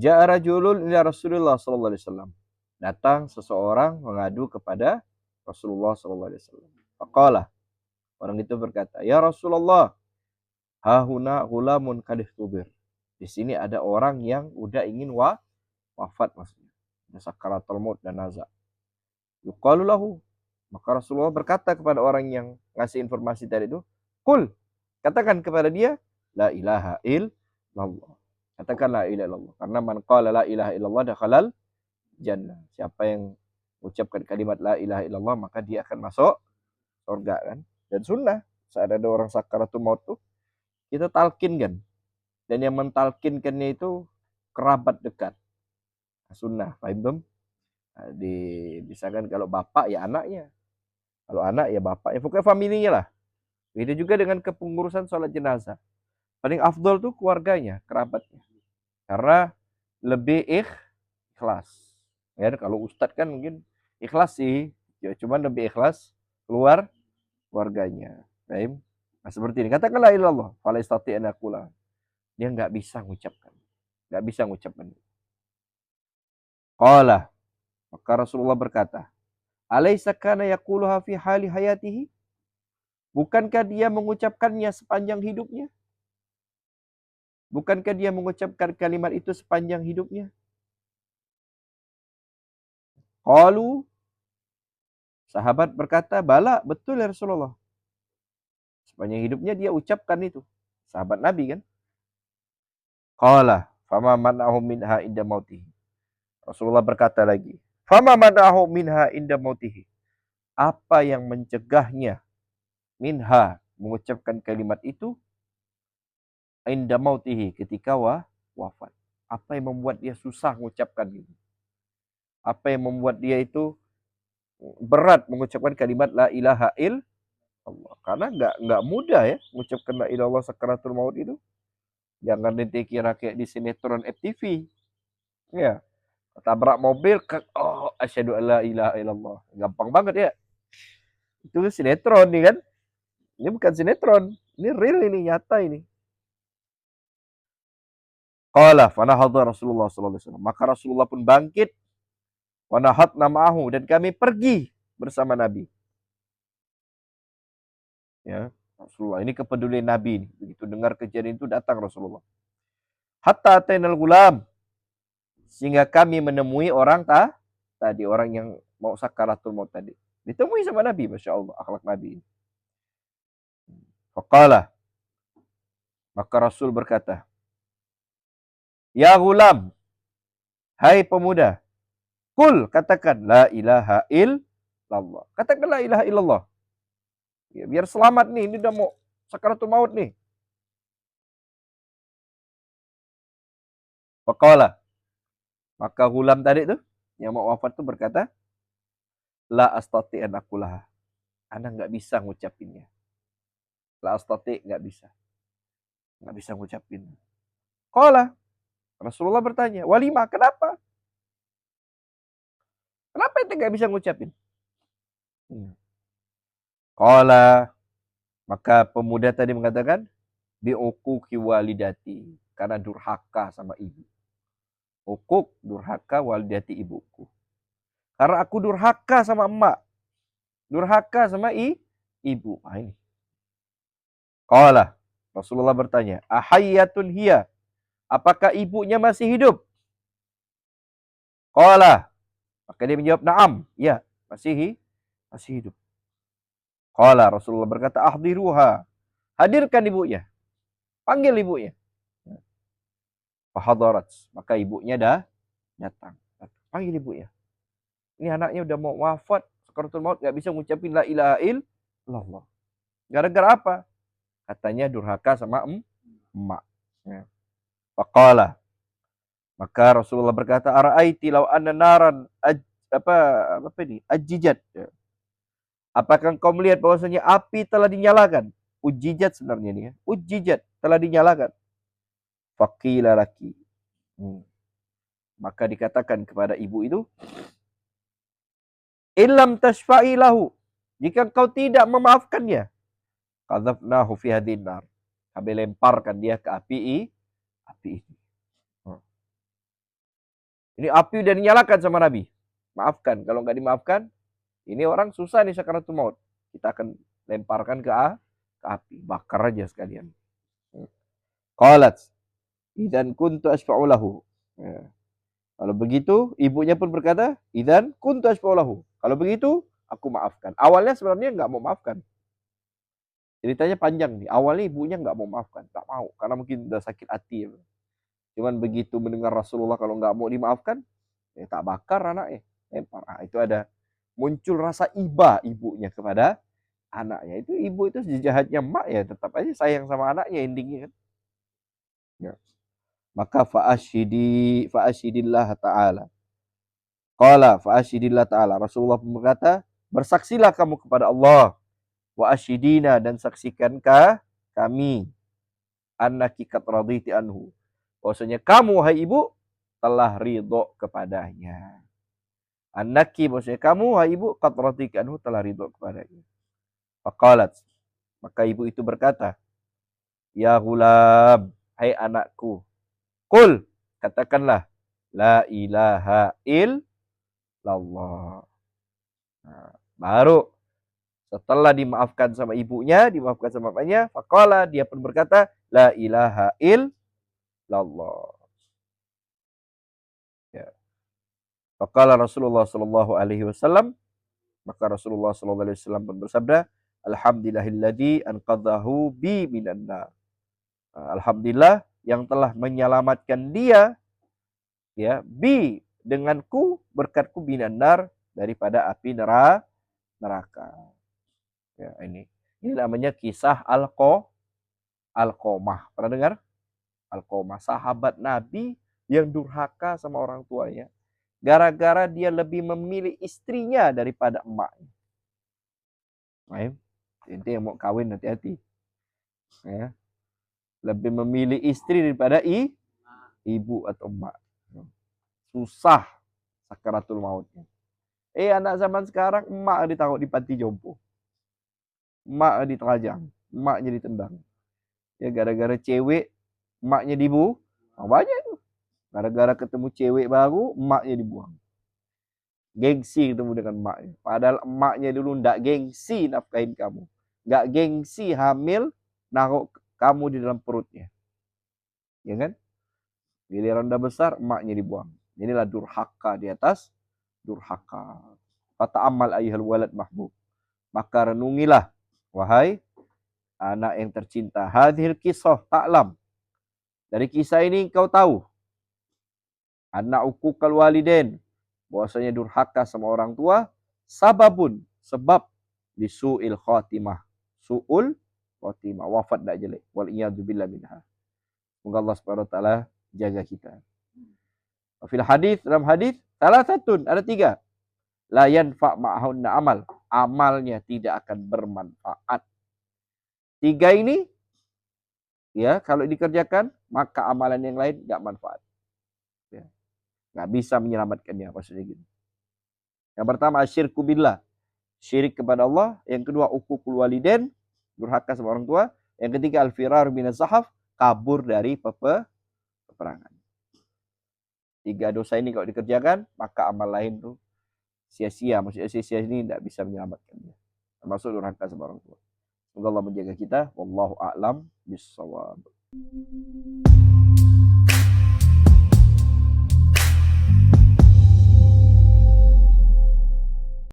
Ja'a rajulun ila Rasulullah sallallahu alaihi wasallam. Datang seseorang mengadu kepada Rasulullah sallallahu alaihi wasallam. Faqala, orang itu berkata, "Ya Rasulullah, hahuna ghulamun qad ihtubir." Di sini ada orang yang udah ingin wafat maksudnya. Sakaratul maut dan nazak. Yuqalu lahu. Maka Rasulullah berkata kepada orang yang ngasih informasi tadi itu, "Qul," katakan kepada dia, "La ilaha illallah." Katakan la ilaha illallah. Karena man qala la ilaha illallah dakhalal jannah. Siapa yang mengucapkan kalimat la ilaha illallah maka dia akan masuk surga kan. Dan sunnah saat ada orang sakaratul maut tuh kita talkinkan. Dan yang mentalkinkannya itu kerabat dekat. Sunnah, paham belum? Misalkan kalau bapak ya anaknya. Kalau anak ya bapak. Ya pokoknya familinya lah. Begitu juga dengan kepengurusan sholat jenazah. Paling afdol tuh keluarganya, kerabatnya. Karena lebih ikhlas. Ya, kalau ustadz kan mungkin ikhlas sih. Ya, cuman lebih ikhlas keluar keluarganya. Baik. Nah, seperti ini. Katakanlah ilallah. Fala istati'an aqula. Dia nggak bisa mengucapkan. Nggak bisa mengucapkan. Qala. Maka Rasulullah berkata, "Alaysa kana yaquluha fi hali hayatihi?" Bukankah dia mengucapkannya sepanjang hidupnya? Bukankah dia mengucapkan kalimat itu sepanjang hidupnya? Qalu, sahabat berkata, "Bala, betul ya Rasulullah." Sepanjang hidupnya dia ucapkan itu. Sahabat Nabi kan? Qala, fama man'ahu minha inda mautihi. Rasulullah berkata lagi, "Fama man'ahu minha inda mautihi." Apa yang mencegahnya minha mengucapkan kalimat itu inda mautihi ketika wafat? Apa yang membuat dia susah mengucapkan itu? Apa yang membuat dia itu berat mengucapkan kalimat la ilaha illallah? Karena nggak mudah ya mengucapkan la ilaha illallah sakaratul maut itu. Jangan nanti kira kayak di sinetron FTV. Ya, tabrak mobil, asyhadu alla ilaha illallah. Gampang banget ya. Itu sinetron nih kan. Ini bukan sinetron. Ini real ini, nyata ini. Qala fanahadha Rasulullah sallallahu alaihi wasallam. Maka Rasulullah pun bangkit wa nahatna ma'ahu dan kami pergi bersama Nabi. Ya, Rasulullah ini kepedulian Nabi. Begitu dengar kejadian itu datang Rasulullah. Hatta atainal gulam. Sehingga kami menemui orang tadi, orang yang mau sakaratul maut tadi. Ditemui sama Nabi, Masya Allah, akhlak Nabi. Faqala. Maka Rasul berkata, "Ya gulam, hai pemuda, kul, katakan la ilaha illallah." Katakan la ilaha illallah. Ya, biar selamat nih, ini udah mau sakaratul maut nih. Faqala. Maka gulam tadi tuh, yang mau wafat tuh berkata, la astati an aqulaha. Ana nggak bisa ngucapinnya. La astati, nggak bisa. Nggak bisa ngucapin. Qala. Rasulullah bertanya, walima, kenapa? Kenapa ente nggak bisa ngucapin? Qala. Maka pemuda tadi mengatakan, bi'uquqi walidati. Karena durhaka sama ibu. Uquq, durhaka, walidati, ibuku. Karena aku durhaka sama emak. Durhaka sama ibu. Nah, ini. Qala. Rasulullah bertanya, ahayyatun hiya? Apakah ibunya masih hidup? Qala. Maka dia menjawab, na'am. Ya, masih hidup. Qala. Rasulullah berkata, ahdiruha. Hadirkan ibunya. Panggil ibunya. Fahadarat. Maka ibunya datang. Panggil ibunya. Ini anaknya udah mau wafat. Sakaratul maut. Gak bisa ngucapin la ilaha illallah. Gara-gara apa? Katanya durhaka sama emak. Faqala. Maka Rasulullah berkata, ara'aiti law anna naran apa ini? Ajijat. Apakah engkau melihat bahwasanya api telah dinyalakan? Ujijat sebenarnya ini ya. Ujijat telah dinyalakan. Faqila laki. Maka dikatakan kepada ibu itu, illam tashfa'i lahu. Jika engkau tidak memaafkannya, qadzafnahu fi hadhin nar. Kami lemparkan dia ke api ini. Ini api udah dinyalakan sama Nabi. Maafkan. Kalau nggak dimaafkan, ini orang susah nih sakaratul maut. Kita akan lemparkan ke api. Bakar aja sekalian. Qalat. Idzan kuntu asfa'u lahu. Ya. Kalau begitu, ibunya pun berkata, idzan kuntu asfa'u lahu. Kalau begitu, aku maafkan. Awalnya sebenarnya nggak mau maafkan. Ceritanya panjang nih. Awalnya ibunya nggak mau maafkan. Nggak mau. Karena mungkin udah sakit hati. Cuman begitu mendengar Rasulullah kalau nggak mau dimaafkan, ya tak bakar anaknya. Lempar. Nah, itu ada muncul rasa iba ibunya kepada anaknya. Itu ibu itu sejahatnya mak ya tetap aja sayang sama anaknya endingnya kan. Ya. Maka fa'asyidillah ta'ala. Qala fa'asyidillah ta'ala. Rasulullah berkata, bersaksilah kamu kepada Allah. Wa asyidina dan saksikankah kami annaki qad raditi anhu. Bahwasanya kamu hai ibu telah ridho kepadanya. Annaki maksudnya kamu hai ibu qad raditi anhu telah ridho kepadanya. Faqalat maka ibu itu berkata, ya gulam, hai anakku, qul katakanlah la ilaha illallah. Nah, baru setelah dimaafkan sama ibunya, dimaafkan sama bapaknya, faqala dia pun berkata la ilaha illallah. Ya. Faqala Rasulullah sallallahu alaihi wasallam, maka Rasulullah sallallahu alaihi wasallam pun bersabda, alhamdulillahilladzi anqadhahu bi minan nar. Alhamdulillah yang telah menyelamatkan dia ya bi denganku berkatku minan nar daripada api neraka. Ya, ini namanya kisah Alqomah. Pernah dengar? Alqomah, sahabat Nabi yang durhaka sama orang tuanya. Gara-gara dia lebih memilih istrinya daripada emaknya. Nah, ini yang mau kawin hati-hati. Ya. Lebih memilih istri daripada ibu atau emak. Susah sakaratul mautnya. Anak zaman sekarang emak ditaruh di panti jompo. Emak diterajang. Emaknya ditendang. Ya gara-gara cewek emaknya dibuang. Nah, banyak tuh. Gara-gara ketemu cewek baru emaknya dibuang. Gengsi ketemu dengan emaknya. Padahal emaknya dulu ndak gengsi nafkahin kamu. Nggak gengsi hamil naruh kamu di dalam perutnya. Ya kan? Giliran udah besar emaknya dibuang. Inilah durhaka di atas durhaka. Kata amal ayyuhal walad mahbub. Maka renungilah wahai anak yang tercinta. Hadhil kisah ta'lam. Dari kisah ini kau tahu. Anak ukukal walidain. Bahwasanya durhaka sama orang tua. Sababun. Sebab lisu'il khatimah. Su'ul khatimah. Wafat tak jelek. Wal'iyadzubillah minha. Semoga Allah SWT jaga kita. Fil hadis, dalam hadis, salah satu, ada 3. La yanfa' ma'ahunna amal. Amalnya tidak akan bermanfaat. 3 ini, ya kalau dikerjakan, maka amalan yang lain gak manfaat. Ya. Gak bisa menyelamatkannya, maksudnya gitu. Yang pertama, asyirku billah. Syirik kepada Allah. Yang kedua, uququl walidain. Durhaka sama orang tua. Yang ketiga, al-firar minaz zahaf. Kabur dari peperangan. 3 dosa ini kalau dikerjakan, maka amal lain tuh sia-sia. Maksudnya sia-sia ini tidak bisa menyelamatkannya. Termasuk durhaka sama orang tua. Semoga Allah menjaga kita. Wallahu a'lam bishawab.